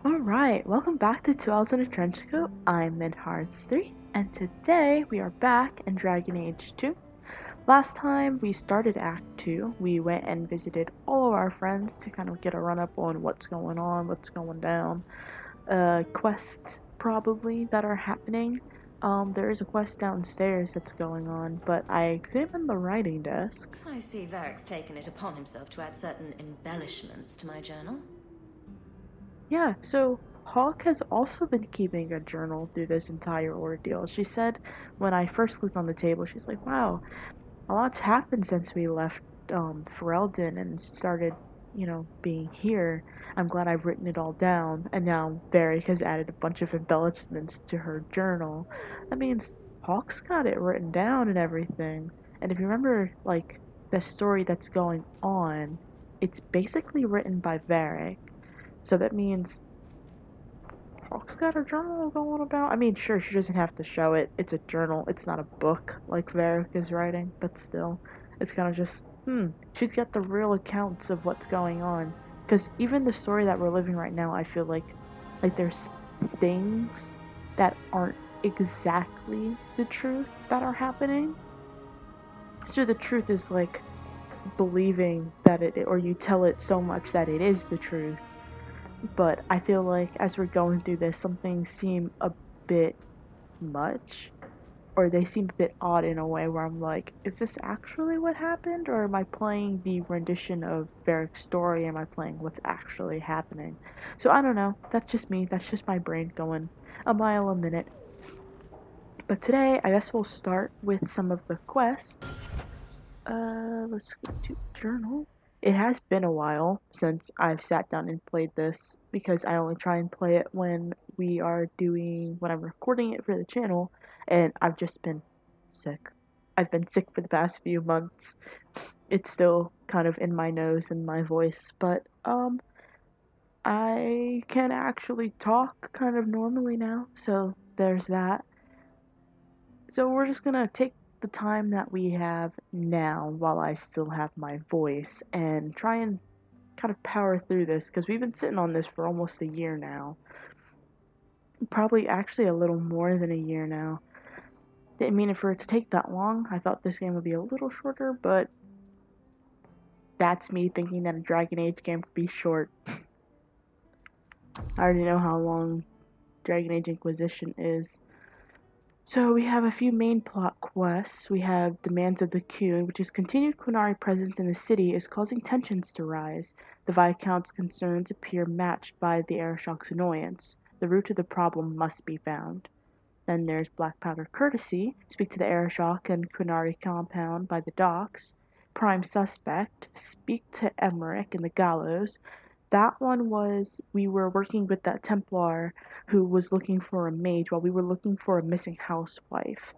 Alright, welcome back to 2 Owls in a Trench Coat. I'm Minharz3, and today we are back in Dragon Age 2. Last time we started Act 2, we went and visited all of our friends to kind of get a run up on what's going on, what's going down. Quests probably that are happening. There is a quest downstairs that's going on, but I examined the writing desk. I see Varric's taken it upon himself to add certain embellishments to my journal. Yeah, so Hawk has also been keeping a journal through this entire ordeal. She said when I first clicked on the table, she's like, wow, a lot's happened since we left Ferelden and started, being here. I'm glad I've written it all down. And now Varric has added a bunch of embellishments to her journal. That means Hawk's got it written down and everything. And if you remember, like, the story that's going on, it's basically written by Varric. So that means Hawk's got a journal going about. I mean, sure, she doesn't have to show it. It's a journal. It's not a book like Varric is writing, but still, it's kind of just, she's got the real accounts of what's going on. Because even the story that we're living right now, I feel like there's things that aren't exactly the truth that are happening. So the truth is like believing that or you tell it so much that it is the truth. But I feel like as we're going through this, some things seem a bit much, or they seem a bit odd in a way where I'm like, is this actually what happened, or am I playing the rendition of Varric's story? Am I playing what's actually happening? So I don't know. That's just me. That's just my brain going a mile a minute. But today, I guess we'll start with some of the quests. Let's go to journal. It has been a while since I've sat down and played this because I only try and play it when I'm recording it for the channel, and I've just been sick. I've been sick for the past few months. It's still kind of in my nose and my voice, but I can actually talk kind of normally now, so there's that. So we're just gonna take the time that we have now while I still have my voice and try and kind of power through this because we've been sitting on this for almost a year now. Probably actually a little more than a year now. Didn't mean it for it to take that long. I thought this game would be a little shorter, but that's me thinking that a Dragon Age game could be short. I already know how long Dragon Age Inquisition is. So we have a few main plot quests. We have Demands of the Qun, which is continued Qunari presence in the city is causing tensions to rise. The Viscount's concerns appear matched by the Arishok's annoyance. The root of the problem must be found. Then there's Black Powder Courtesy, speak to the Arishok and Qunari compound by the docks. Prime Suspect, speak to Emmerich in the Gallows. That one was, we were working with that Templar who was looking for a mage while we were looking for a missing housewife.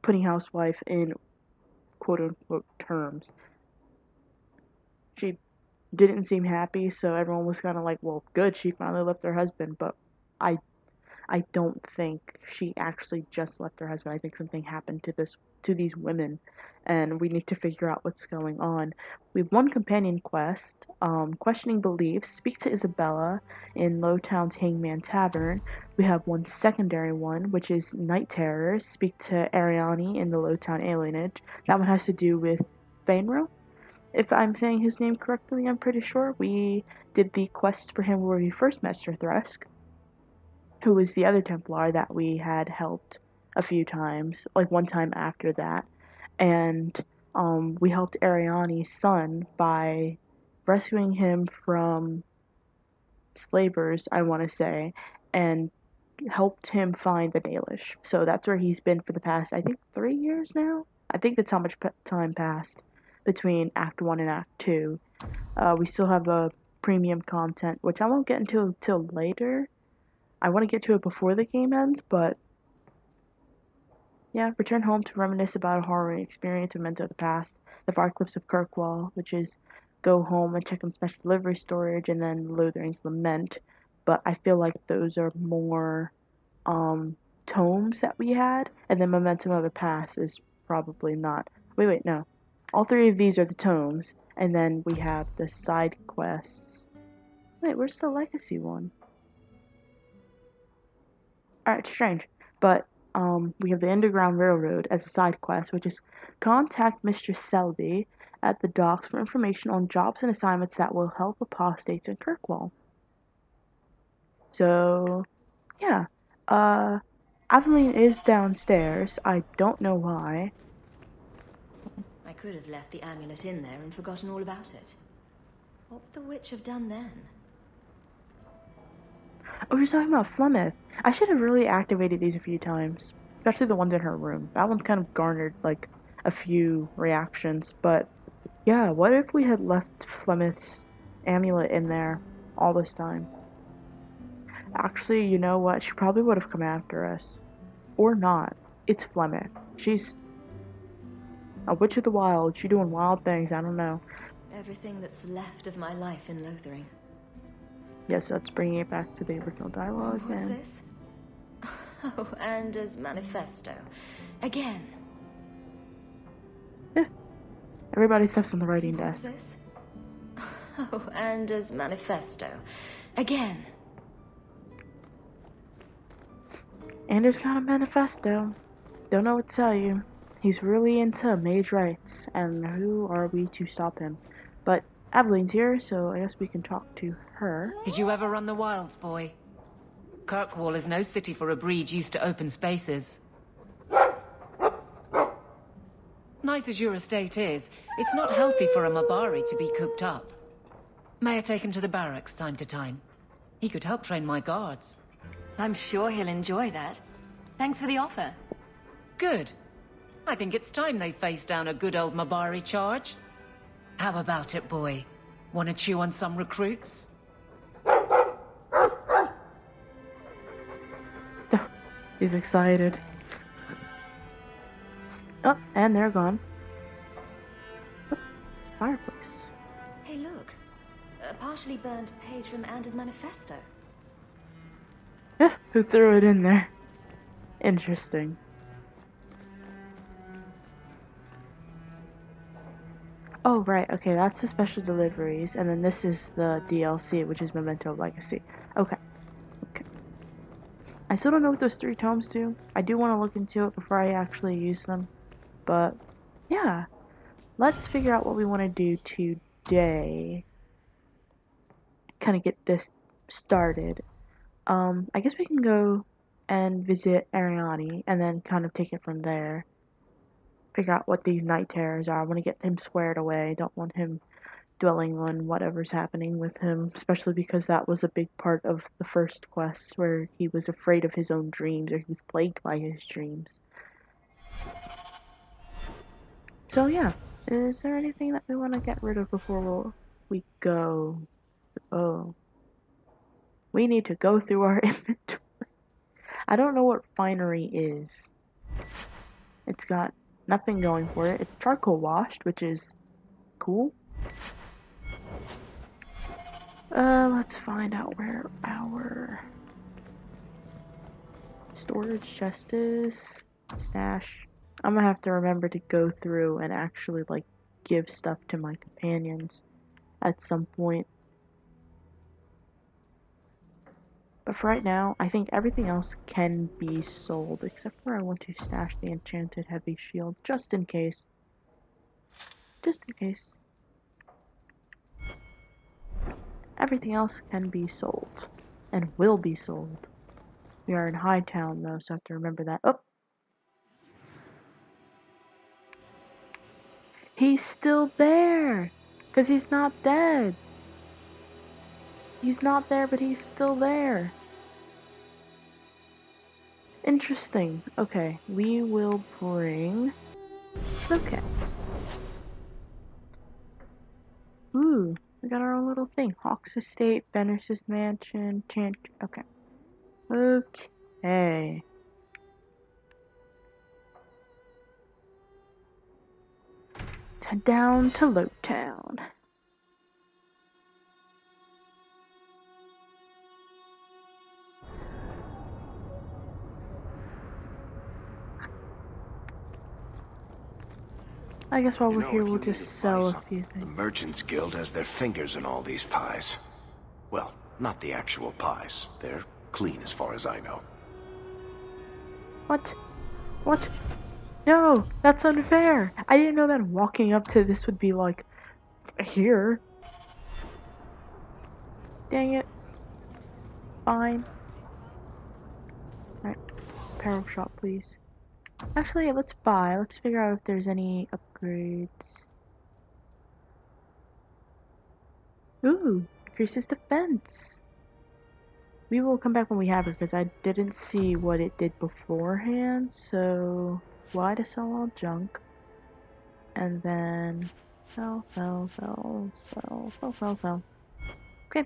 Putting housewife in quote-unquote terms. She didn't seem happy, so everyone was kind of like, well, good, she finally left her husband, but I don't think she actually just left her husband. I think something happened to these women, and we need to figure out what's going on. We have one companion quest, Questioning Beliefs, speak to Isabella in Lowtown's Hangman Tavern. We have one secondary one, which is Night Terrors, speak to Ariani in the Lowtown Alienage. That one has to do with Fainro. If I'm saying his name correctly, I'm pretty sure. We did the quest for him where we first met Sir Thresk, who was the other Templar that we had helped a few times, like one time after that. And we helped Ariani's son by rescuing him from slavers, I want to say, and helped him find the Dalish. So that's where he's been for the past, I think, 3 years now? I think that's how much time passed between Act 1 and Act 2. We still have a premium content, which I won't get into until later. I want to get to it before the game ends, but yeah, return home to reminisce about a harrowing experience of Memento of the Past, the Far Cliffs of Kirkwall, which is go home and check on special delivery storage, and then Lothering's Lament. But I feel like those are more tomes that we had, and then Memento of the Past is probably not. Wait, no. All three of these are the tomes, and then we have the side quests. Wait, where's the legacy one? Alright, strange. But, we have the Underground Railroad as a side quest, which is contact Mistress Selby at the docks for information on jobs and assignments that will help apostates in Kirkwall. So, yeah. Aveline is downstairs. I don't know why. I could have left the amulet in there and forgotten all about it. What would the witch have done then? Oh, she's talking about Flemeth. I should have really activated these a few times. Especially the ones in her room. That one kind of garnered, like, a few reactions. But, yeah, what if we had left Flemeth's amulet in there all this time? Actually, you know what? She probably would have come after us. Or not. It's Flemeth. She's a witch of the wild. She's doing wild things. I don't know. Everything that's left of my life in Lothering. Yes, that's bringing it back to the original dialogue. What's this? Oh, Anders' manifesto. Again. Everybody steps on the writing What's desk. this? Oh, Anders' manifesto. Again. Anders got a manifesto. Don't know what to tell you. He's really into mage rights, and who are we to stop him? But Aveline's here, so I guess we can talk to her. Did you ever run the wilds, boy? Kirkwall is no city for a breed used to open spaces. Nice as your estate is, it's not healthy for a Mabari to be cooped up. May I take him to the barracks time to time? He could help train my guards. I'm sure he'll enjoy that. Thanks for the offer. Good. I think it's time they face down a good old Mabari charge. How about it, boy? Want to chew on some recruits? He's excited. Oh, and they're gone. Oh, fireplace. Hey, look. A partially burned page from Anders' manifesto. Who threw it in there? Interesting. Oh, right. Okay, that's the special deliveries. And then this is the DLC, which is Memento Legacy. Okay. I still don't know what those 3 tomes do. I do want to look into it before I actually use them. But, yeah. Let's figure out what we want to do today. Kind of get this started. I guess we can go and visit Ariani and then kind of take it from there. Figure out what these night terrors are. I want to get him squared away. I don't want him dwelling on whatever's happening with him, especially because that was a big part of the first quest where he was afraid of his own dreams, or he was plagued by his dreams. So yeah, is there anything that we want to get rid of before we go? Oh, we need to go through our inventory. I don't know what finery is. It's got nothing going for it. It's charcoal washed, which is cool. Let's find out where our storage chest is. Stash. I'm gonna have to remember to go through and actually, like, give stuff to my companions at some point. But for right now, I think everything else can be sold, except for I want to stash the enchanted heavy shield, just in case. Just in case. Everything else can be sold, and will be sold. We are in Hightown, though, so I have to remember that. Oh! He's still there! Because he's not dead! He's not there, but he's still there. Interesting. Okay, we will bring... Okay. Ooh, we got our own little thing. Hawk's Estate, Fenris's Mansion, Okay. Okay. Down to Lowtown. I guess while we're here, we'll just sell a few things. The Merchants Guild has their fingers in all these pies. Well, Not the actual pies. They're clean as far as I know. What? What? No, that's unfair. I didn't know that walking up to this would be like, here. Dang it. Fine. Alright, apparel shop, please. Actually, let's buy. Let's figure out if there's any upgrades. Ooh, increases defense. We will come back when we have her because I didn't see what it did beforehand. So, why to sell all junk? And then sell. Okay.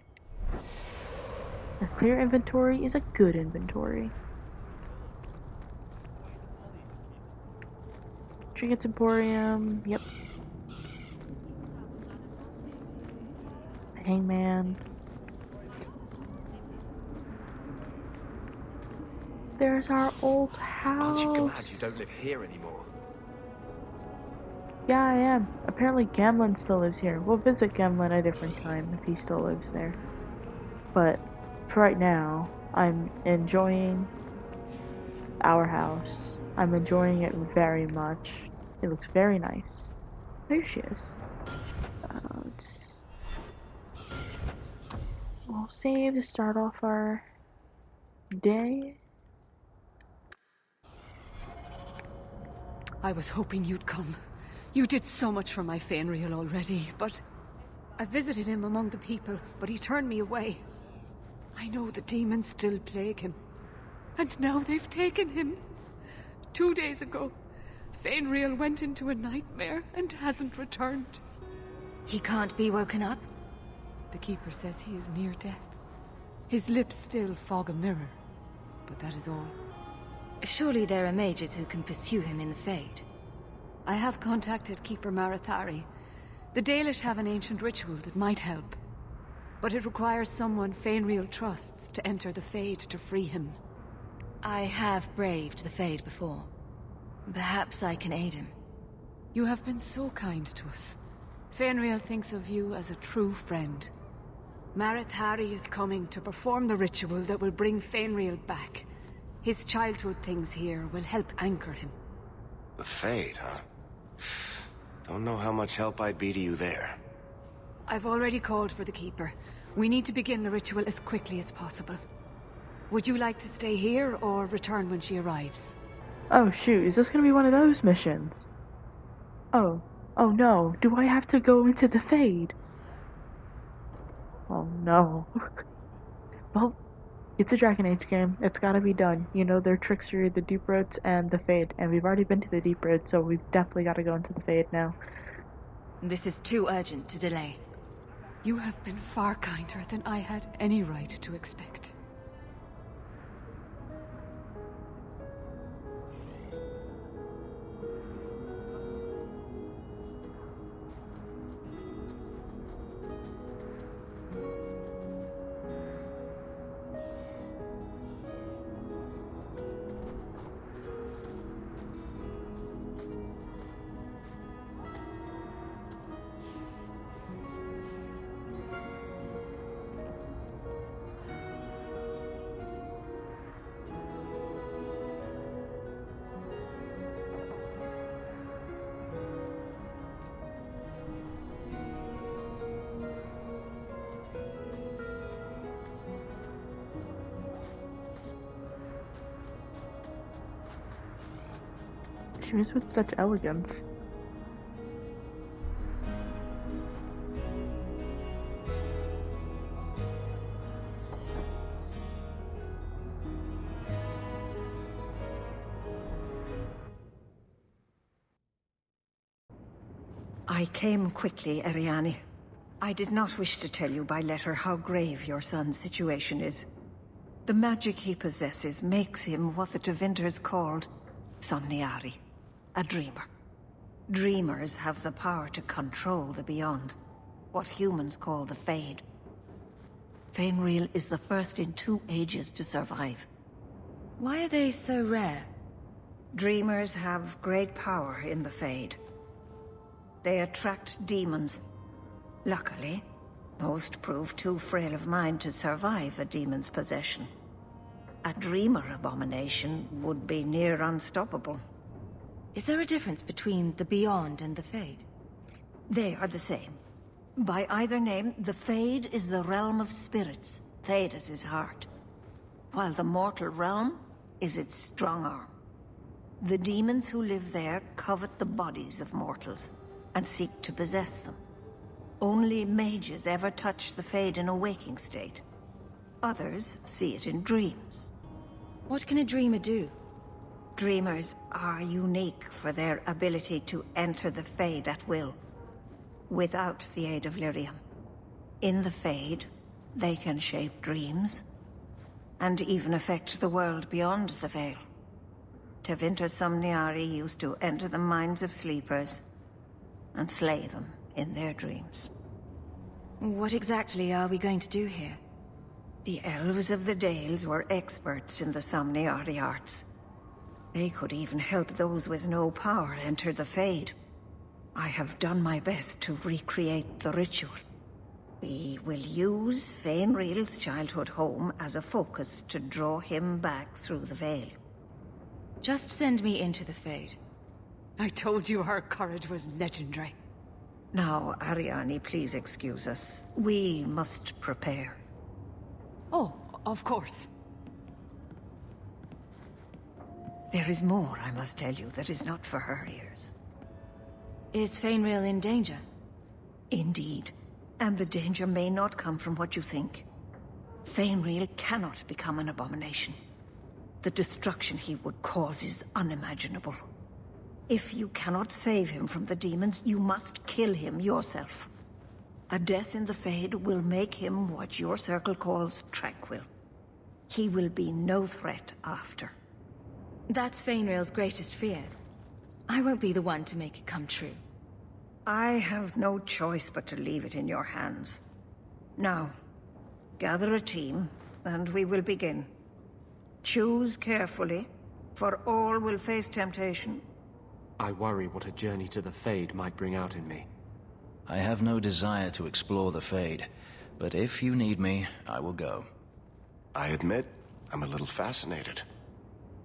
A clear inventory is a good inventory. Trinkets Emporium, yep. Hangman. There's our old house. Aren't you glad you don't live here anymore? Yeah, I am. Apparently Gamlin still lives here. We'll visit Gamlin at a different time if he still lives there. But for right now, I'm enjoying our house. I'm enjoying it very much. It looks very nice. There she is. We'll save to start off our day. I was hoping you'd come. You did so much for my Fainreal already, but I visited him among the people, but he turned me away. I know the demons still plague him, and now they've taken him. 2 days ago, Fainreal went into a nightmare and hasn't returned. He can't be woken up? The Keeper says he is near death. His lips still fog a mirror, but that is all. Surely there are mages who can pursue him in the Fade. I have contacted Keeper Marathari. The Dalish have an ancient ritual that might help, but it requires someone Fainreal trusts to enter the Fade to free him. I have braved the Fade before. Perhaps I can aid him. You have been so kind to us. Fainreal thinks of you as a true friend. Marathari is coming to perform the ritual that will bring Fainreal back. His childhood things here will help anchor him. The Fade, huh? Don't know how much help I'd be to you there. I've already called for the Keeper. We need to begin the ritual as quickly as possible. Would you like to stay here or return when she arrives? Oh shoot, is this gonna be one of those missions? Oh no, do I have to go into the Fade? Oh no. Well, it's a Dragon Age game. It's gotta be done. You know, their tricks are the Deep Roads and the Fade, and we've already been to the Deep Road, so we've definitely gotta go into the Fade now. This is too urgent to delay. You have been far kinder than I had any right to expect. She moves with such elegance. I came quickly, Ariane. I did not wish to tell you by letter how grave your son's situation is. The magic he possesses makes him what the Tevinters called Somniari, a dreamer. Dreamers have the power to control the beyond, what humans call the Fade. Fainreal is the first in 2 ages to survive. Why are they so rare? Dreamers have great power in the Fade. They attract demons. Luckily, Most prove too frail of mind to survive a demon's possession. A dreamer abomination would be near unstoppable. Is there a difference between the Beyond and the Fade? They are the same. By either name, the Fade is the realm of spirits, Thedas' heart, while the mortal realm is its strong arm. The demons who live there covet the bodies of mortals and seek to possess them. Only mages ever touch the Fade in a waking state. Others see it in dreams. What can a dreamer do? Dreamers are unique for their ability to enter the Fade at will, without the aid of lyrium. In the Fade, they can shape dreams, and even affect the world beyond the Veil. Tevinter Somniari used to enter the minds of sleepers and slay them in their dreams. What exactly are we going to do here? The elves of the Dales were experts in the Somniari arts. They could even help those with no power enter the Fade. I have done my best to recreate the ritual. We will use Fainriel's childhood home as a focus to draw him back through the Veil. Just send me into the Fade. I told you her courage was legendary. Now, Ariane, please excuse us. We must prepare. Oh, of course. There is more I must tell you that is not for her ears. Is Fainriel in danger? Indeed. And the danger may not come from what you think. Fainriel cannot become an abomination. The destruction he would cause is unimaginable. If you cannot save him from the demons, you must kill him yourself. A death in the Fade will make him what your circle calls tranquil. He will be no threat after. That's Fainriel's greatest fear. I won't be the one to make it come true. I have no choice but to leave it in your hands. Now, gather a team, and we will begin. Choose carefully, for all will face temptation. I worry what a journey to the Fade might bring out in me. I have no desire to explore the Fade, but if you need me, I will go. I admit, I'm a little fascinated.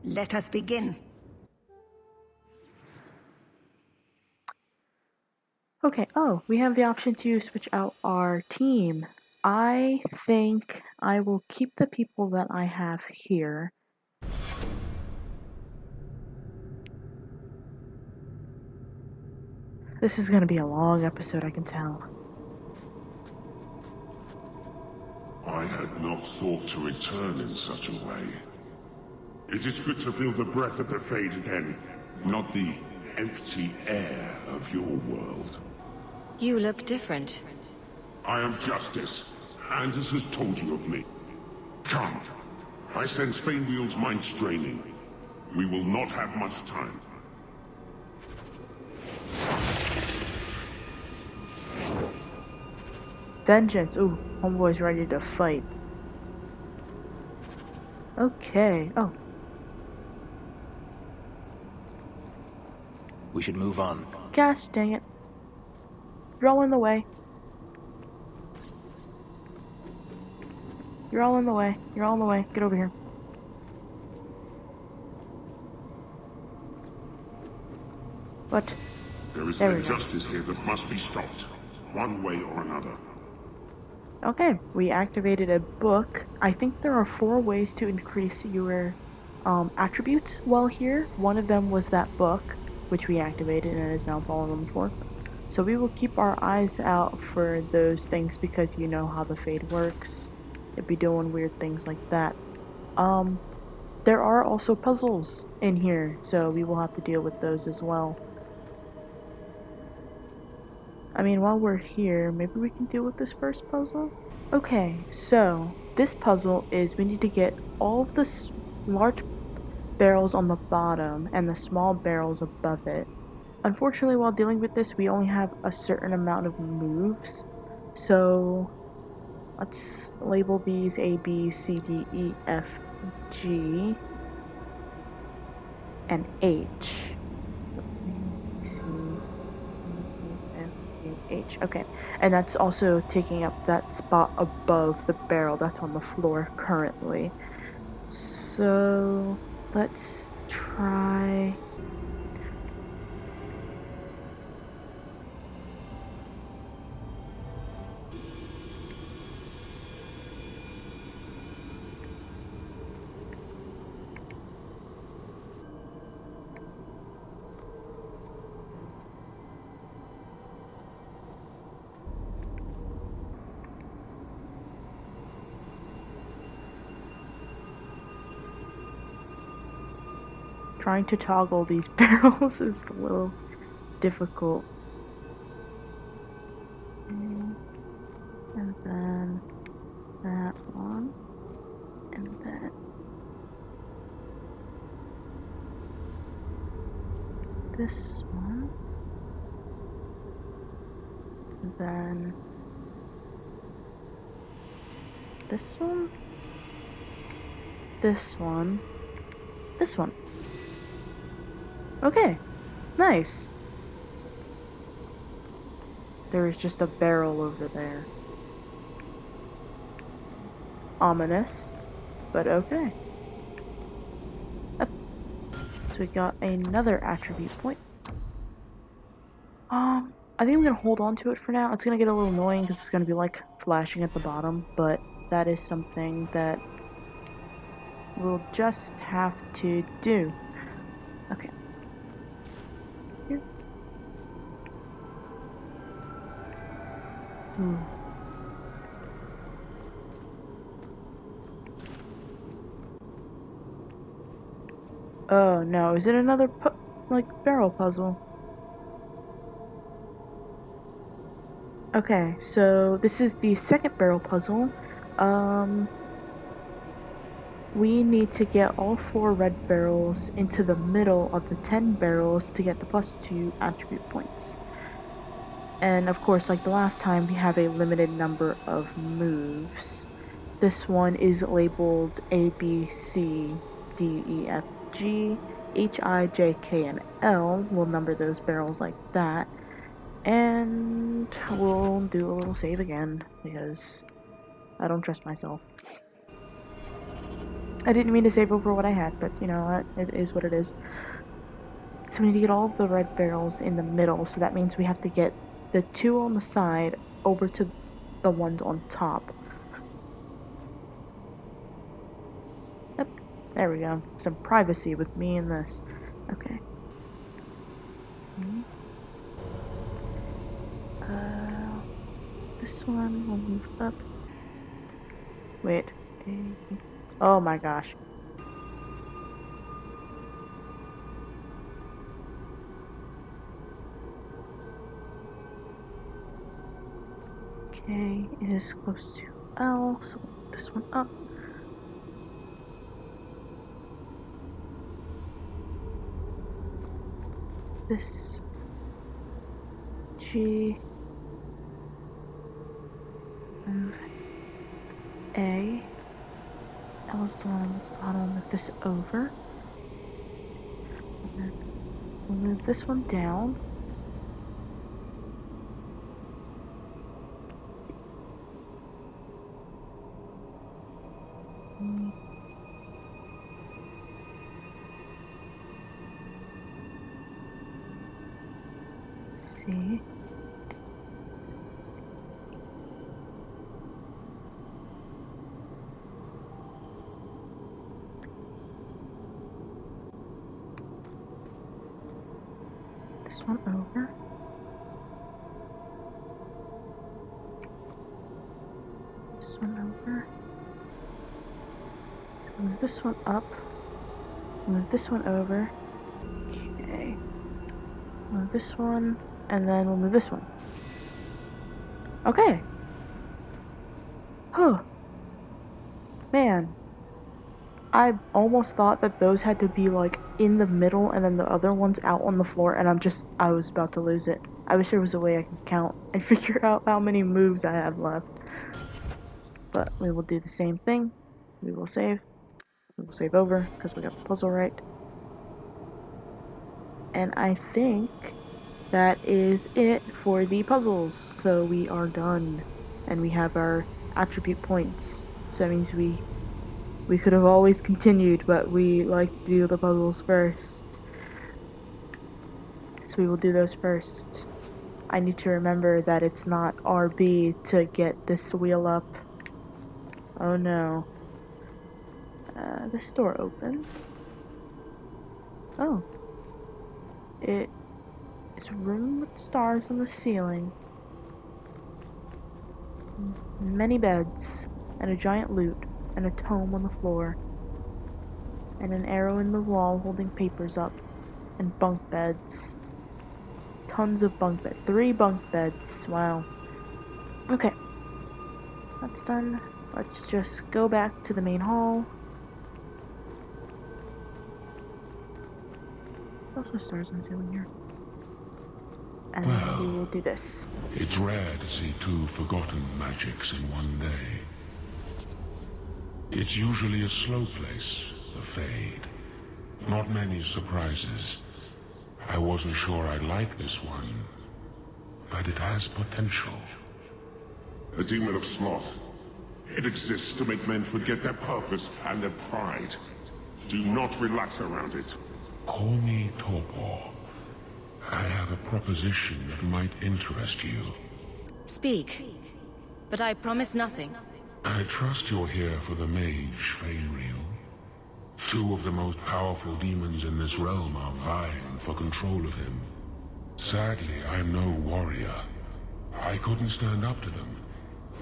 Let us begin. Okay, oh, we have the option to switch out our team. I think I will keep the people that I have here. This is going to be a long episode, I can tell. I had not thought to return in such a way. It is good to feel the breath of the Fade again, not the empty air of your world. You look different. I am Justice. Anders has told you of me. Come. I sense Fainriel's mind straining. We will not have much time. Vengeance. Ooh, homeboy's ready to fight. Okay. Oh. We should move on. Gosh dang it. You're all in the way. You're all in the way. You're all in the way. Get over here. What? There is There an we go. injustice here that must be stopped, one way or another. Okay, we activated a book. I think there are 4 ways to increase your attributes while here. One of them was that book, which we activated and is now fallen on the floor. So we will keep our eyes out for those things because you know how the Fade works. It'd be doing weird things like that. There are also puzzles in here, so we will have to deal with those as well. I mean, while we're here, maybe we can deal with this first puzzle? Okay, so this puzzle is we need to get all of the large barrels on the bottom and the small barrels above it. Unfortunately, while dealing with this, we only have a certain amount of moves. So let's label these A, B, C, D, E, F, G, and H. C, D, E, F, G, H. Okay, and that's also taking up that spot above the barrel that's on the floor currently. So let's try. Trying to toggle these barrels is a little difficult. And then that one. And then this one. And then this one. This one. This one. Okay. Nice. There is just a barrel over there. Ominous, but okay. Up. So we got another attribute point. I think I'm gonna hold on to it for now. It's gonna get a little annoying because it's gonna be like flashing at the bottom, but that is something that we'll just have to do. Okay. Here. Oh no, is it another barrel puzzle? Okay, so this is the second barrel puzzle. We need to get all 4 red barrels into the middle of the 10 barrels to get the +2 attribute points. And of course, like the last time, we have a limited number of moves. This one is labeled A, B, C, D, E, F, G, H, I, J, K, and L. We'll number those barrels like that. And we'll do a little save again, because I don't trust myself. I didn't mean to save over what I had, but you know what? It is what it is. So we need to get all of the red barrels in the middle, so that means we have to get the 2 on the side over to the ones on top. Yep, there we go. Some privacy with me and this. Okay. This one will move up. Wait. Oh my gosh. Okay, it is close to L, so we'll move this one up. This G, move A, L is the one on the bottom, move this over, and then we'll move this one down. C. This one over. This one over. Move this one up. Move this one over. Okay. Move this one, and then we'll move this one. Okay. Huh. Man. I almost thought that those had to be like in the middle and then the other ones out on the floor, and I was about to lose it. I wish there was a way I could count and figure out how many moves I had left. But we will do the same thing. We will save. We will save over because we got the puzzle right. And I think that is it for the puzzles. So we are done. And we have our attribute points. So that means we could have always continued, but we like to do the puzzles first. So we will do those first. I need to remember that it's not RB to get this wheel up. Oh no. This door opens. Oh. It's a room with stars on the ceiling. Many beds, and a giant lute, and a tome on the floor. And an arrow in the wall holding papers up. And bunk beds. Tons of bunk beds. 3 bunk beds. Wow. Okay. That's done. Let's just go back to the main hall. Also stars on the ceiling here. And we will do this. It's rare to see 2 forgotten magics in one day. It's usually a slow place, the Fade. Not many surprises. I wasn't sure I'd like this one, but it has potential. A demon of sloth. It exists to make men forget their purpose and their pride. Do not relax around it. Call me Torpor. I have a proposition that might interest you. Speak, but I promise nothing. I trust you're here for the mage, Fainriel. 2 of the most powerful demons in this realm are vying for control of him. Sadly, I'm no warrior. I couldn't stand up to them.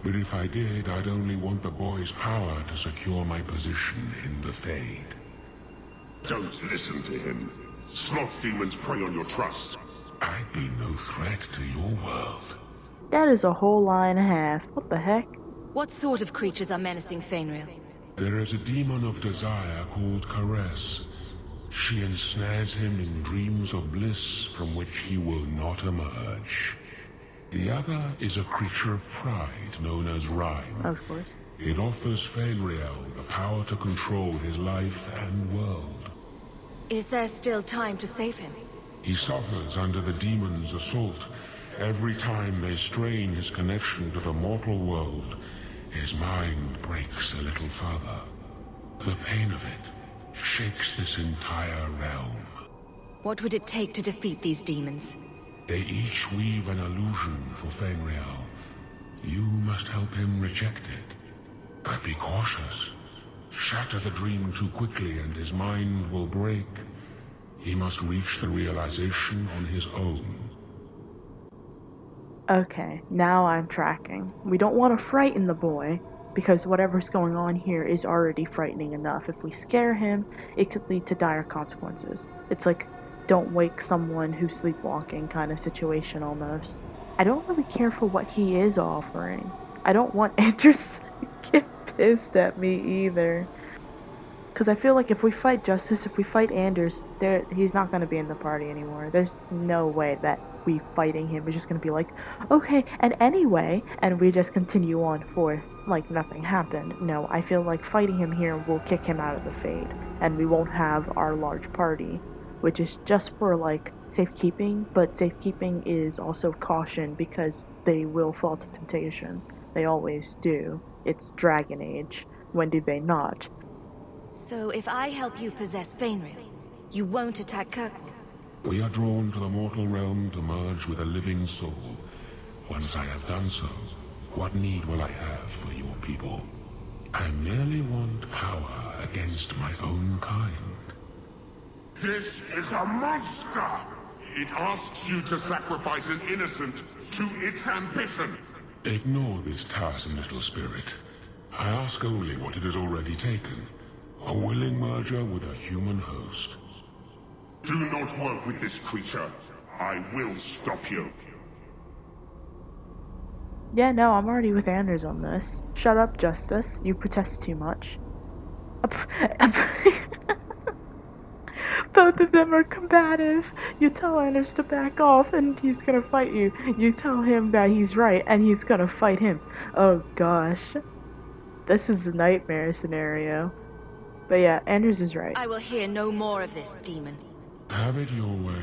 But if I did, I'd only want the boy's power to secure my position in the Fade. Don't listen to him. Sloth demons prey on your trust. I'd be no threat to your world. That is a whole line and a half. What the heck? What sort of creatures are menacing Fainriel? There is a demon of desire called Caress. She ensnares him in dreams of bliss from which he will not emerge. The other is a creature of pride known as Rhyme. Of course. It offers Fainriel the power to control his life and world. Is there still time to save him? He suffers under the demon's assault. Every time they strain his connection to the mortal world, his mind breaks a little further. The pain of it shakes this entire realm. What would it take to defeat these demons? They each weave an illusion for Fainriel. You must help him reject it. But be cautious. Shatter the dream too quickly and his mind will break. He must reach the realization on his own. Okay, now I'm tracking. We don't want to frighten the boy, because whatever's going on here is already frightening enough. If we scare him, it could lead to dire consequences. It's like, don't wake someone who's sleepwalking kind of situation almost. I don't really care for what he is offering. I don't want Andrews to get pissed at me either. Because I feel like if we fight Justice, if we fight Anders, he's not going to be in the party anymore. There's no way that we fighting him is just going to be like, okay, and anyway, and we just continue on forth like nothing happened. No, I feel like fighting him here will kick him out of the Fade, and we won't have our large party, which is just for like safekeeping, but safekeeping is also caution because they will fall to temptation. They always do. It's Dragon Age. When do they not? So if I help you possess Fainriel, you won't attack Kirkwood? We are drawn to the mortal realm to merge with a living soul. Once I have done so, what need will I have for your people? I merely want power against my own kind. This is a monster! It asks you to sacrifice an innocent to its ambition. Ignore this tiresome little spirit. I ask only what it has already taken. A willing merger with a human host. Do not work with this creature. I will stop you. Yeah, no, I'm already with Anders on this. Shut up, Justice. You protest too much. Both of them are combative. You tell Anders to back off and he's gonna fight you. You tell him that he's right and he's gonna fight him. Oh gosh. This is a nightmare scenario. But yeah, Anders is right. I will hear no more of this, demon. Have it your way.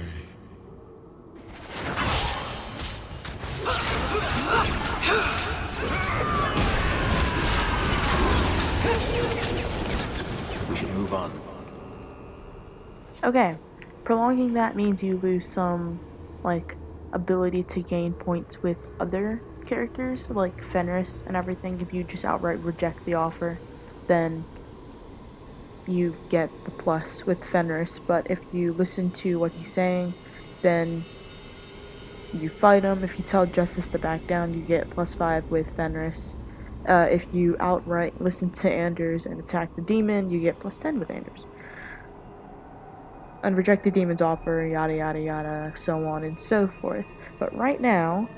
We should move on. Okay, prolonging that means you lose some, like, ability to gain points with other characters, like Fenris and everything. If you just outright reject the offer, then you get the plus with Fenris. But if you listen to what he's saying, then you fight him. If you tell Justice to back down, you get +5 with Fenris. If you outright listen to Anders and attack the demon, you get +10 with Anders. And reject the demon's offer, yada yada yada, so on and so forth. But right now,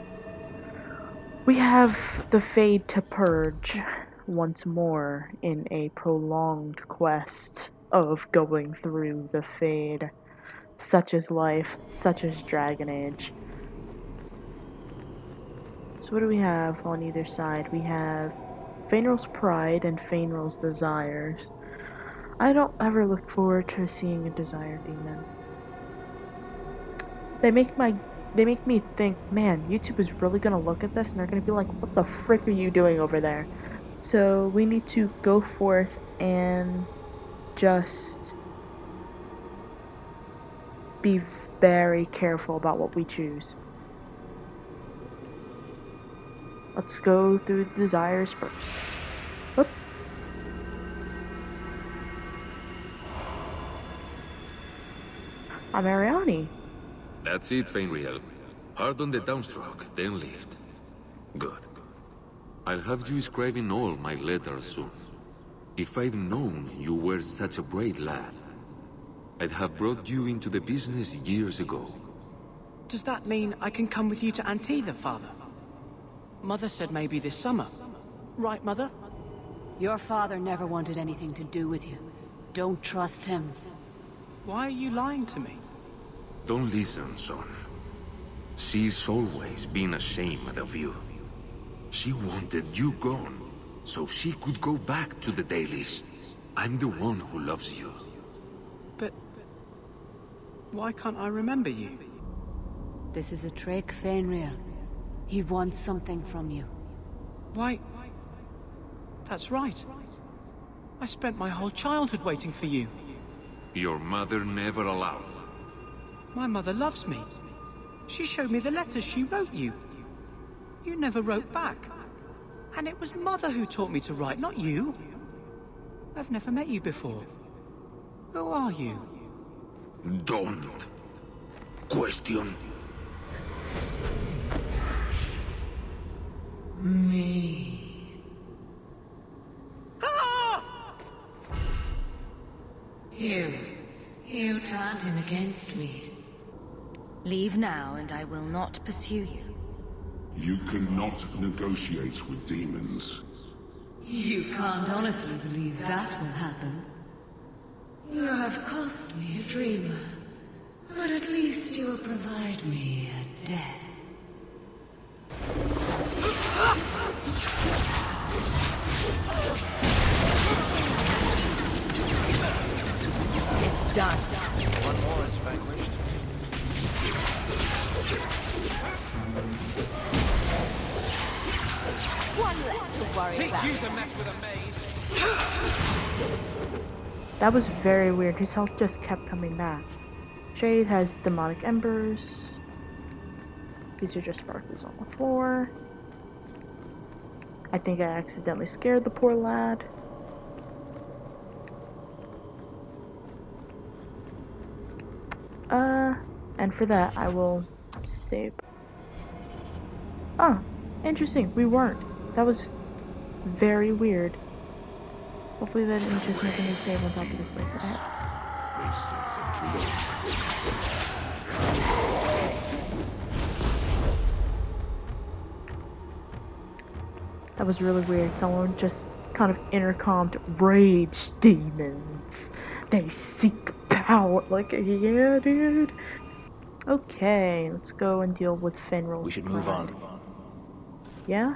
we have the Fade to Purge once more in a prolonged quest of going through the Fade. Such is life, such is Dragon Age. So what do we have on either side? We have Fainril's Pride and Fainril's Desires. I don't ever look forward to seeing a Desire Demon. They make me think, man, YouTube is really gonna look at this and they're gonna be like, what the frick are you doing over there? So we need to go forth and just be very careful about what we choose. Let's go through the desires first. Whoop. I'm Ariani. That's it, Fainriel. Hard on the downstroke, then lift. Good. I'll have you scribing all my letters soon. If I'd known you were such a brave lad, I'd have brought you into the business years ago. Does that mean I can come with you to Antitha, Father? Mother said maybe this summer. Right, Mother? Your father never wanted anything to do with you. Don't trust him. Why are you lying to me? Don't listen, son. She's always been ashamed of you. She wanted you gone, so she could go back to the dailies. I'm the one who loves you. But why can't I remember you? This is a trick, Fainriel. He wants something from you. Why? That's right. I spent my whole childhood waiting for you. Your mother never allowed. My mother loves me. She showed me the letters she wrote you. You never wrote back. And it was Mother who taught me to write, not you. I've never met you before. Who are you? Don't question me. You turned him against me. Leave now, and I will not pursue you. You cannot negotiate with demons. You can't honestly believe that will happen. You have cost me a dreamer, but at least you will provide me a death. It's done. One more is vanquished. One less to worry about. Teach you to mess with a maid. That was very weird. His health just kept coming back. Shade has demonic embers. These are just sparkles on the floor. I think I accidentally scared the poor lad. And for that, I will save. Oh, interesting. We weren't. That was very weird. Hopefully that didn't just make a new save on top of this like that. That was really weird. Someone just kind of intercommed rage demons. They seek power. Like, yeah, dude. Okay, let's go and deal with Fainril's We should move Pride. on. Yeah?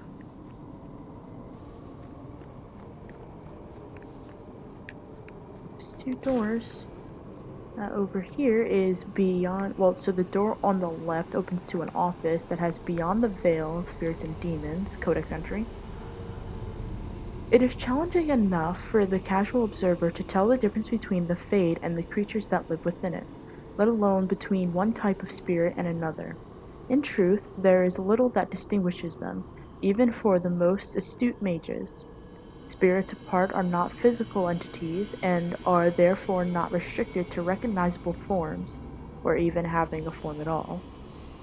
There's two doors. Over here is beyond, well, so the door on the left opens to an office that has Beyond the Veil, Spirits and Demons, Codex entry. It is challenging enough for the casual observer to tell the difference between the Fade and the creatures that live within it, let alone between one type of spirit and another. In truth, there is little that distinguishes them, even for the most astute mages. Spirits apart are not physical entities and are therefore not restricted to recognizable forms, or even having a form at all.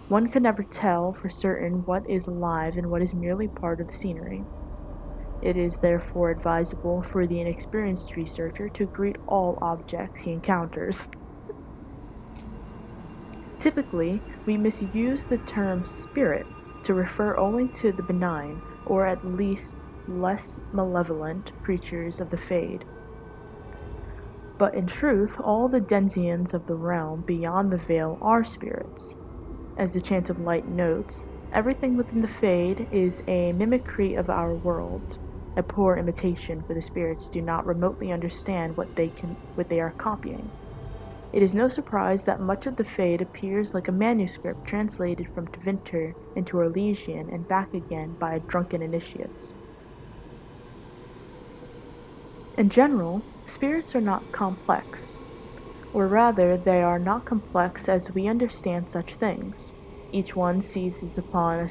One can never tell for certain what is alive and what is merely part of the scenery. It is therefore advisable for the inexperienced researcher to greet all objects he encounters. Typically, we misuse the term spirit to refer only to the benign, or at least less malevolent, creatures of the Fade. But in truth, all the denizens of the realm beyond the veil are spirits. As the Chant of Light notes, everything within the Fade is a mimicry of our world, a poor imitation, for the spirits do not remotely understand what they are copying. It is no surprise that much of the Fade appears like a manuscript translated from Tevinter into Orlesian and back again by drunken initiates. In general, spirits are not complex, or rather, they are not complex as we understand such things. Each one seizes upon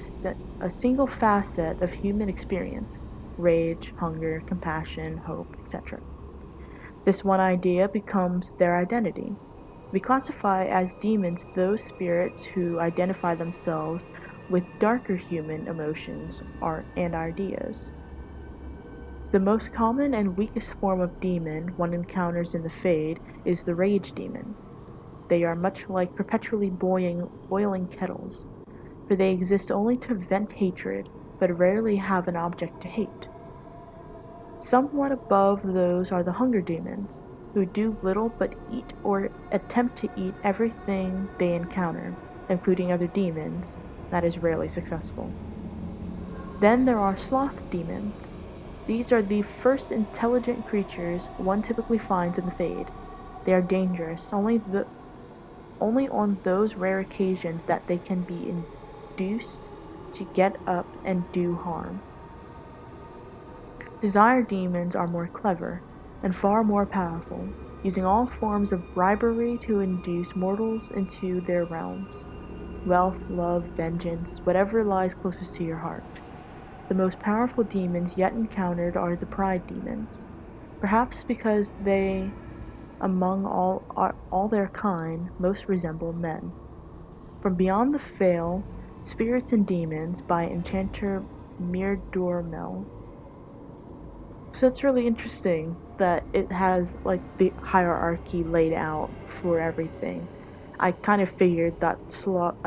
a single facet of human experience: rage, hunger, compassion, hope, etc. This one idea becomes their identity. We classify as demons those spirits who identify themselves with darker human emotions and ideas. The most common and weakest form of demon one encounters in the Fade is the Rage Demon. They are much like perpetually boiling kettles, for they exist only to vent hatred, but rarely have an object to hate. Somewhat above those are the Hunger Demons, who do little but eat or attempt to eat everything they encounter, including other demons. That is rarely successful. Then there are Sloth Demons. These are the first intelligent creatures one typically finds in the Fade. They are dangerous only on those rare occasions that they can be induced to get up and do harm. Desire demons are more clever and far more powerful, using all forms of bribery to induce mortals into their realms. Wealth, love, vengeance, whatever lies closest to your heart. The most powerful demons yet encountered are the Pride Demons, perhaps because they, among all their kind, most resemble men. From Beyond the Veil, Spirits and Demons by Enchanter Mirdormel. So it's really interesting that it has like the hierarchy laid out for everything. I kind of figured that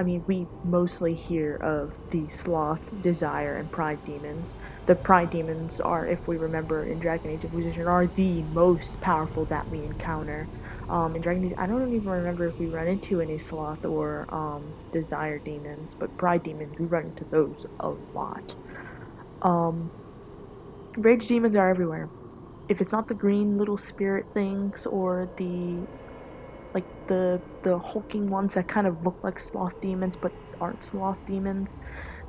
we mostly hear of the Sloth, Desire, and Pride Demons. The Pride Demons are, if we remember in Dragon Age Inquisition, are the most powerful that we encounter. In Dragon Age, I don't even remember if we run into any Sloth or Desire Demons, but Pride Demons, we run into those a lot. Rage Demons are everywhere. If it's not the green little spirit things or the hulking ones that kind of look like sloth demons but aren't sloth demons,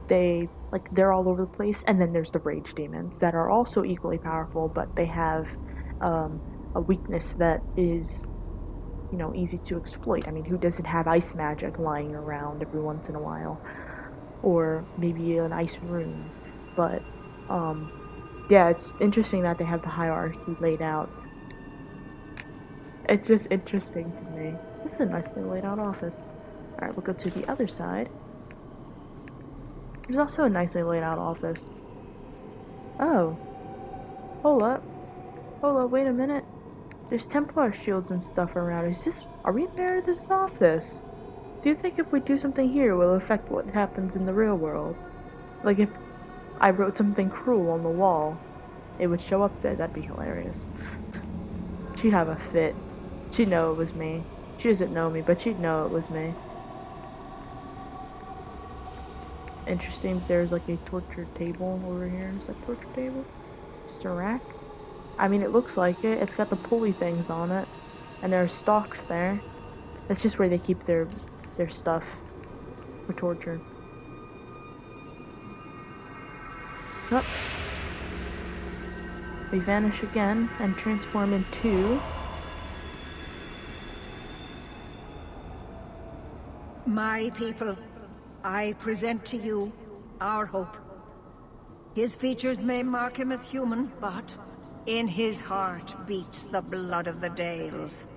they're all over the place. And then there's the Rage Demons that are also equally powerful, but they have a weakness that is easy to exploit. I mean, who doesn't have ice magic lying around every once in a while, or maybe an ice rune? But yeah, it's interesting that they have the hierarchy laid out. It's just interesting to me. This is a nicely laid out office. Alright, we'll go to the other side. There's also a nicely laid out office. Oh. Hold up. Wait a minute. There's Templar shields and stuff around. Are we near this office? Do you think if we do something here, it will affect what happens in the real world? Like if I wrote something cruel on the wall, it would show up there. That'd be hilarious. She'd have a fit. She'd know it was me. She doesn't know me, but she'd know it was me. Interesting, there's like a torture table over here. Is that a torture table? Just a rack? I mean, it looks like it. It's got the pulley things on it. And there are stalks there. That's just where they keep their stuff for torture. Oh. We vanish again and transform into... My people, I present to you our hope. His features may mark him as human, but in his heart beats the blood of the Dales.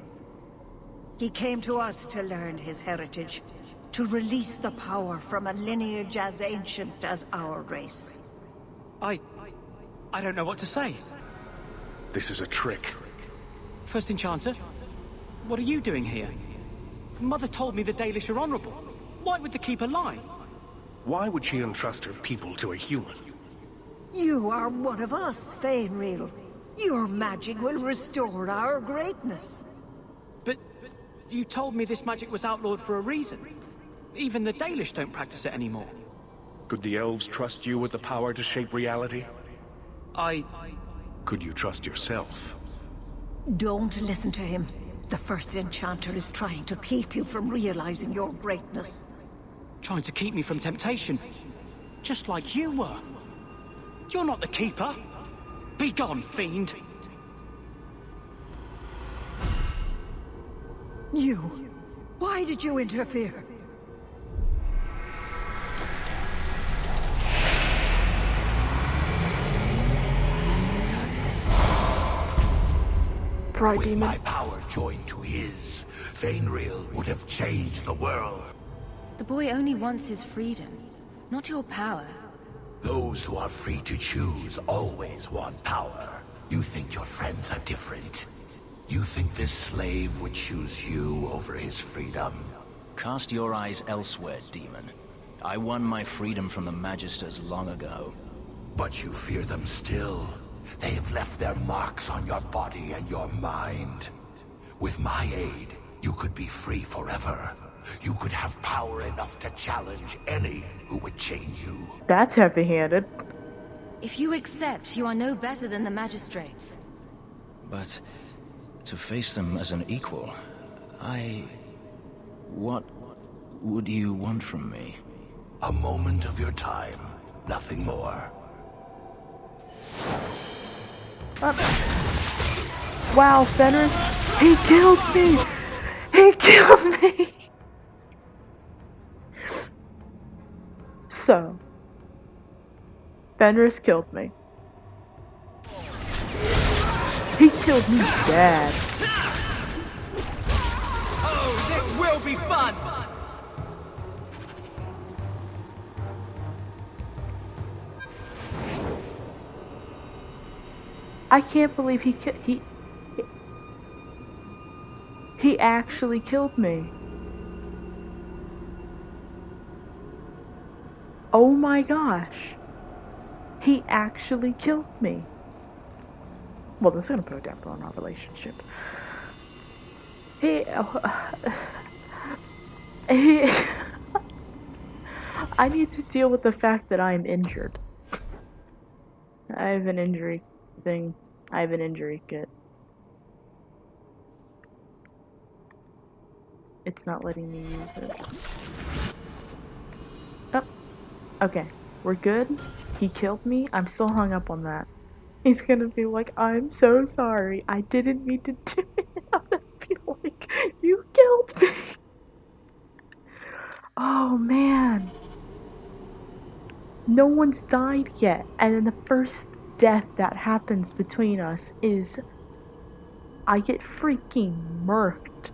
He came to us to learn his heritage, to release the power from a lineage as ancient as our race. I don't know what to say. This is a trick. First Enchanter, what are you doing here? Mother told me the Dalish are honorable. Why would the Keeper lie? Why would she entrust her people to a human? You are one of us, Fainreel. Your magic will restore our greatness. But you told me this magic was outlawed for a reason. Even the Dalish don't practice it anymore. Could the elves trust you with the power to shape reality? Could you trust yourself? Don't listen to him. The First Enchanter is trying to keep you from realizing your greatness. Trying to keep me from temptation. Just like you were. You're not the Keeper. Be gone, fiend. You. Why did you interfere? Pride demon. My power joined to his, Fainreel would have changed the world. The boy only wants his freedom, not your power. Those who are free to choose always want power. You think your friends are different. You think this slave would choose you over his freedom? Cast your eyes elsewhere, demon. I won my freedom from the Magisters long ago. But you fear them still. They have left their marks on your body and your mind. With my aid, you could be free forever. You could have power enough to challenge any who would change you. That's heavy-handed. If you accept, you are no better than the magistrates. But to face them as an equal, What would you want from me? A moment of your time, nothing more. Wow, Fenris, he killed me! He killed me! So, Fenris killed me. He killed me bad. Oh, this will be fun! I can't believe he actually killed me. Oh my gosh. He actually killed me. Well, this is gonna put a damper on our relationship. I need to deal with the fact that I'm injured. I have an injury thing. I have an injury kit. It's not letting me use it. Oh. Okay. We're good. He killed me. I'm still hung up on that. He's gonna be like, I'm so sorry. I didn't mean to do it. I'm gonna be like, you killed me. Oh man. No one's died yet. And then the first death that happens between us is I get freaking murked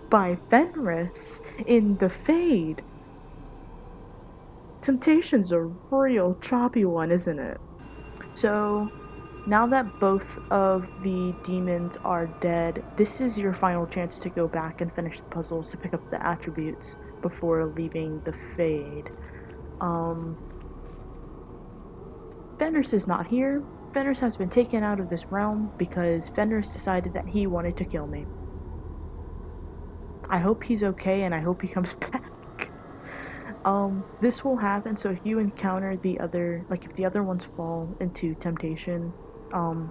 by Fenris in the Fade. Temptation's a real choppy one, isn't it? So, now that both of the demons are dead, this is your final chance to go back and finish the puzzles to pick up the attributes before leaving the Fade. Fenris is not here. Fenris has been taken out of this realm because Fenris decided that he wanted to kill me. I hope he's okay and I hope he comes back. This will happen, so if you encounter the other, like if the other ones fall into temptation,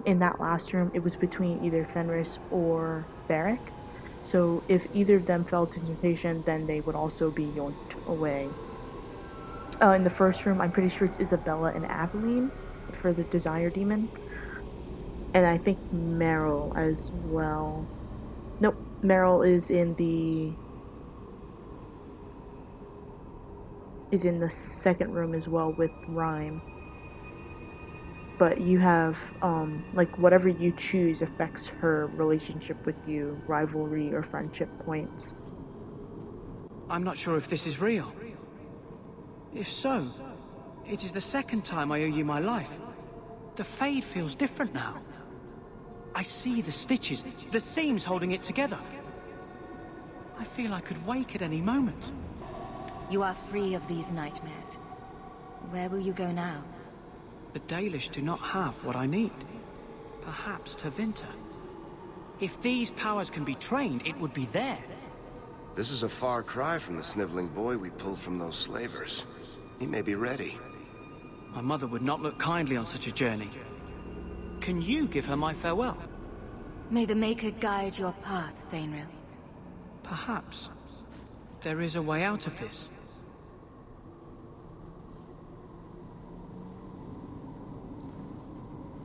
in that last room, it was between either Fenris or Varric. So if either of them fell to temptation, then they would also be yoinked away. In the first room, I'm pretty sure it's Isabella and Aveline for the Desire Demon. And I think Meryl as well. Nope, Meryl is in the second room as well with Rhyme. But you have, like, whatever you choose affects her relationship with you, rivalry or friendship points. I'm not sure if this is real. If so, it is the second time I owe you my life. The Fade feels different now. I see the stitches, the seams holding it together. I feel I could wake at any moment. You are free of these nightmares. Where will you go now? The Dalish do not have what I need. Perhaps Tevinter. If these powers can be trained, it would be there. This is a far cry from the sniveling boy we pulled from those slavers. He may be ready. My mother would not look kindly on such a journey. Can you give her my farewell? May the Maker guide your path, Fainril. Perhaps. There is a way out of this.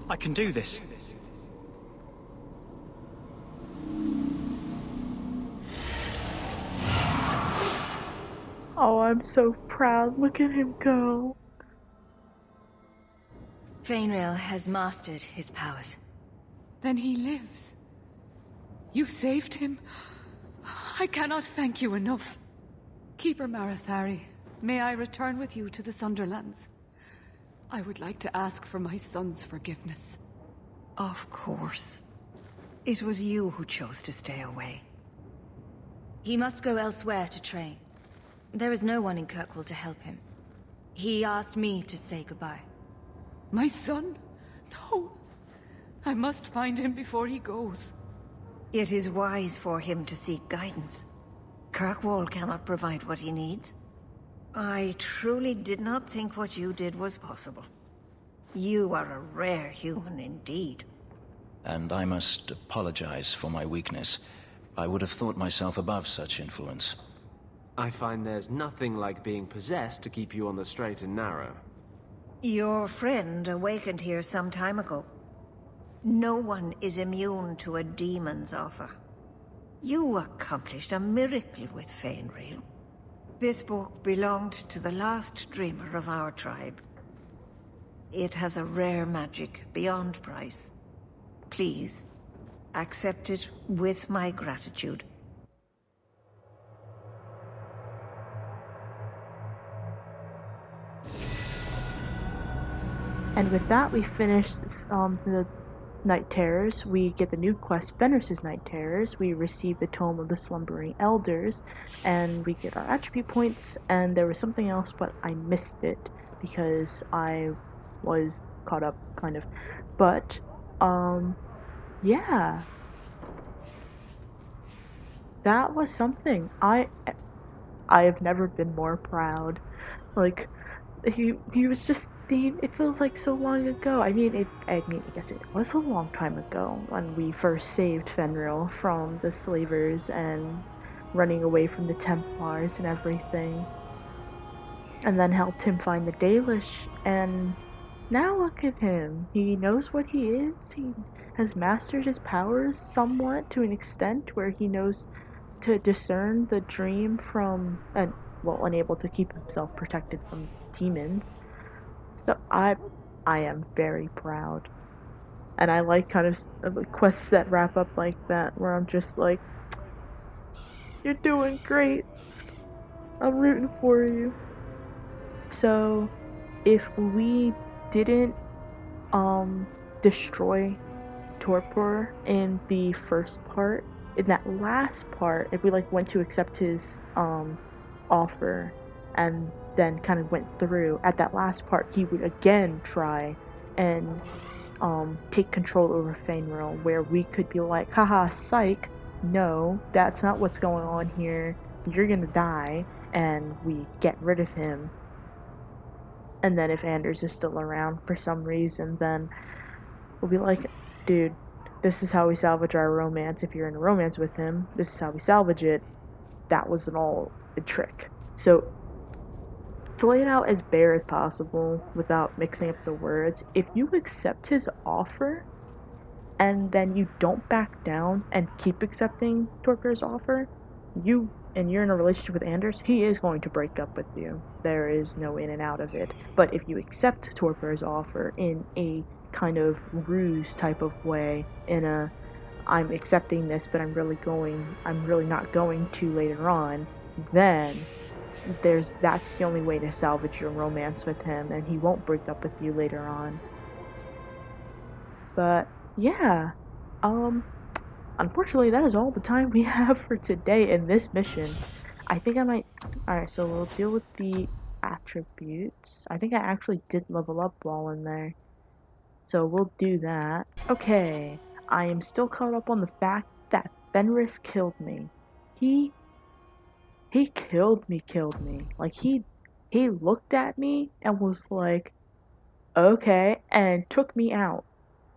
I can do this. Oh, I'm so proud. Look at him go. Fainril has mastered his powers. Then he lives. You saved him. I cannot thank you enough. Keeper Marathari, may I return with you to the Sunderlands? I would like to ask for my son's forgiveness. Of course. It was you who chose to stay away. He must go elsewhere to train. There is no one in Kirkwall to help him. He asked me to say goodbye. My son? No. I must find him before he goes. It is wise for him to seek guidance. Kirkwall cannot provide what he needs. I truly did not think what you did was possible. You are a rare human indeed. And I must apologize for my weakness. I would have thought myself above such influence. I find there's nothing like being possessed to keep you on the straight and narrow. Your friend awakened here some time ago. No one is immune to a demon's offer. You accomplished a miracle with Fainril. This book belonged to the last dreamer of our tribe. It has a rare magic beyond price. Please, accept it with my gratitude. And with that, we finish the Night Terrors. We get the new quest, Fenris's Night Terrors. We receive the Tome of the Slumbering Elders, and we get our attribute points. And there was something else, but I missed it because I was caught up, kind of. But, yeah. That was something. I have never been more proud. Like, he was just, it feels like so long ago. I guess it was a long time ago when we first saved Fenrir from the slavers and running away from the Templars and everything. And then helped him find the Dalish, and now look at him. He knows what he is. He has mastered his powers somewhat to an extent where he knows to discern the dream from, unable to keep himself protected from demons. So I am very proud. And I like kind of quests that wrap up like that, where I'm just like, you're doing great. I'm rooting for you. So, if we didn't destroy Torpor in the first part, in that last part, if we went to accept his offer and then kind of went through, at that last part he would again try and take control over Fainril, where we could be like, haha, psych, no, that's not what's going on here, you're gonna die, and we get rid of him. And then if Anders is still around for some reason, then we'll be like, dude, this is how we salvage our romance. If you're in a romance with him, this is how we salvage it. That wasn't all a trick. So, to lay it out as bare as possible without mixing up the words, if you accept his offer and then you don't back down and keep accepting Torker's offer, you're in a relationship with Anders, he is going to break up with you. There is no in and out of it. But if you accept Torker's offer in a kind of ruse type of way, in a I'm accepting this but I'm really not going to later on, then that's the only way to salvage your romance with him, and he won't break up with you later on. But yeah, unfortunately that is all the time we have for today in this mission. I think I might, alright, so we'll deal with the attributes. I think I actually did level up while in there, so we'll do that. Okay, I am still caught up on the fact that Fenris killed me. He killed me. Like, he looked at me and was like, okay, and took me out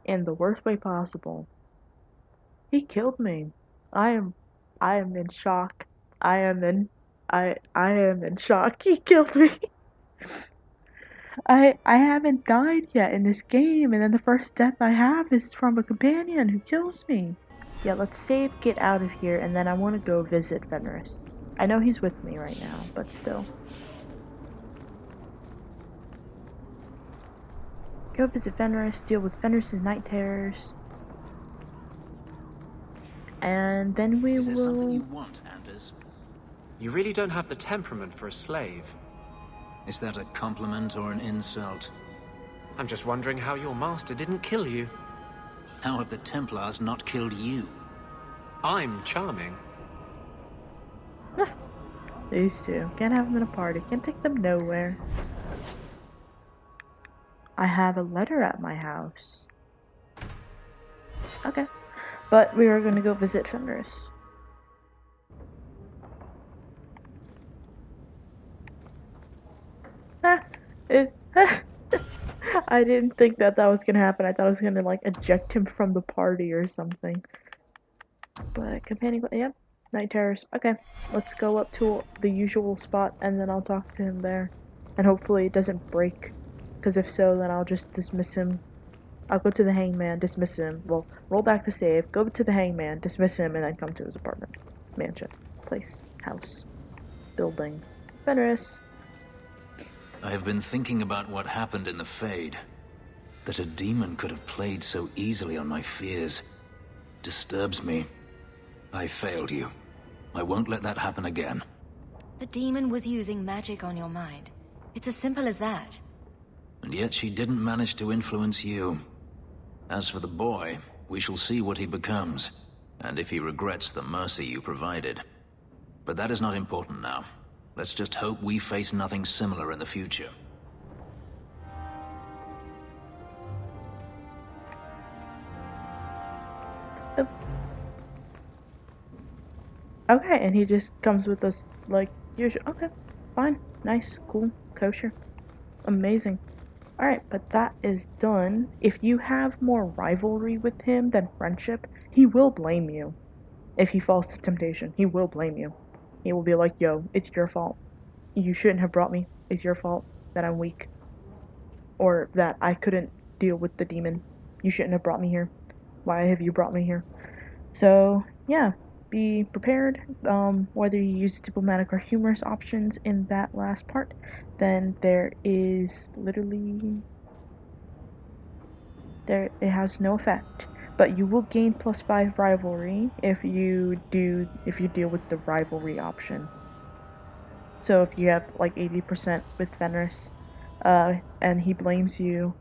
in the worst way possible. He killed me. I am in shock. I am in shock. He killed me. I haven't died yet in this game, and then the first death I have is from a companion who kills me. Yeah, let's save, get out of here, and then I want to go visit Fenris. I know he's with me right now, but still. Go visit Fenris, deal with Fenris's night terrors. And then we will... Is there something you want, Anders? You really don't have the temperament for a slave. Is that a compliment or an insult? I'm just wondering how your master didn't kill you. How have the Templars not killed you? I'm charming. These two. Can't have them in a party. Can't take them nowhere. I have a letter at my house. Okay. But we are going to go visit Fenris. I didn't think that was going to happen. I thought I was going to, like, eject him from the party or something. But companion... Yep. Night terrors. Okay. Let's go up to the usual spot and then I'll talk to him there. And hopefully it doesn't break. Because if so, then I'll just dismiss him. I'll go to the hangman, dismiss him. Well, roll back the save, go to the hangman, dismiss him, and then come to his apartment. Mansion. Place. House. Building. Fenris. I have been thinking about what happened in the Fade. That a demon could have played so easily on my fears. Disturbs me. I failed you. I won't let that happen again. The demon was using magic on your mind. It's as simple as that. And yet she didn't manage to influence you. As for the boy, we shall see what he becomes, and if he regrets the mercy you provided. But that is not important now. Let's just hope we face nothing similar in the future. Okay, and he just comes with us, like, usual. Okay, fine, nice, cool, kosher, amazing. Alright, but that is done. If you have more rivalry with him than friendship, he will blame you. If he falls to temptation, he will blame you. He will be like, yo, it's your fault. You shouldn't have brought me. It's your fault that I'm weak. Or that I couldn't deal with the demon. You shouldn't have brought me here. Why have you brought me here? So, yeah. Be prepared. Whether you use diplomatic or humorous options in that last part, then there is literally... it has no effect. But you will gain +5 rivalry if you deal with the rivalry option. So if you have like 80% with Fenris, and he blames you,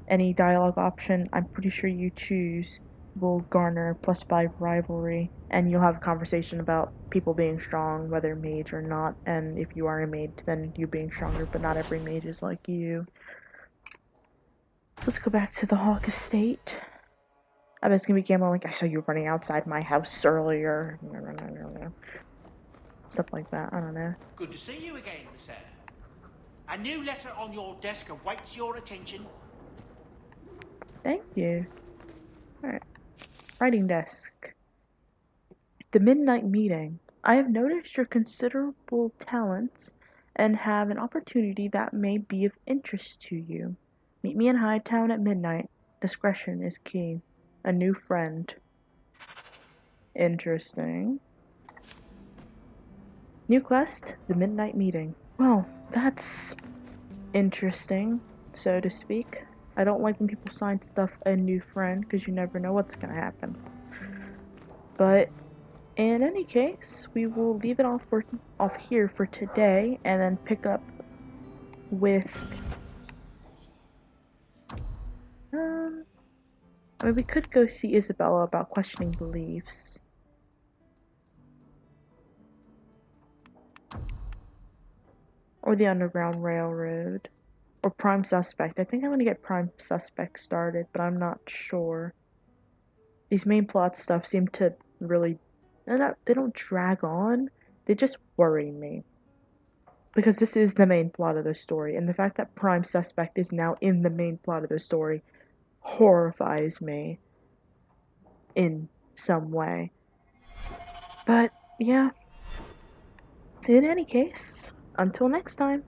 any dialogue option I'm pretty sure you choose will garner +5 rivalry, and you'll have a conversation about people being strong, whether mage or not, and if you are a mage, then you being stronger, but not every mage is like you. So let's go back to the Hawk Estate. I bet it's gonna be gambling like, I saw you running outside my house earlier. Stuff like that, I don't know. Good to see you again, sir. A new letter on your desk awaits your attention. Thank you. Alright. Writing desk. The midnight meeting. I have noticed your considerable talents and have an opportunity that may be of interest to you. Meet me in Hightown at midnight. Discretion is key. A new friend. Interesting. New quest, the midnight meeting. Well, that's interesting, so to speak. I don't like when people sign stuff a new friend because you never know what's gonna happen. But in any case, we will leave it off here for today and then pick up with I mean, we could go see Isabella about questioning beliefs. Or the Underground Railroad. Or Prime Suspect. I think I'm gonna get Prime Suspect started, but I'm not sure. These main plot stuff seem to really... They don't drag on. They just worry me. Because this is the main plot of the story, and the fact that Prime Suspect is now in the main plot of the story horrifies me in some way. But, yeah. In any case, until next time.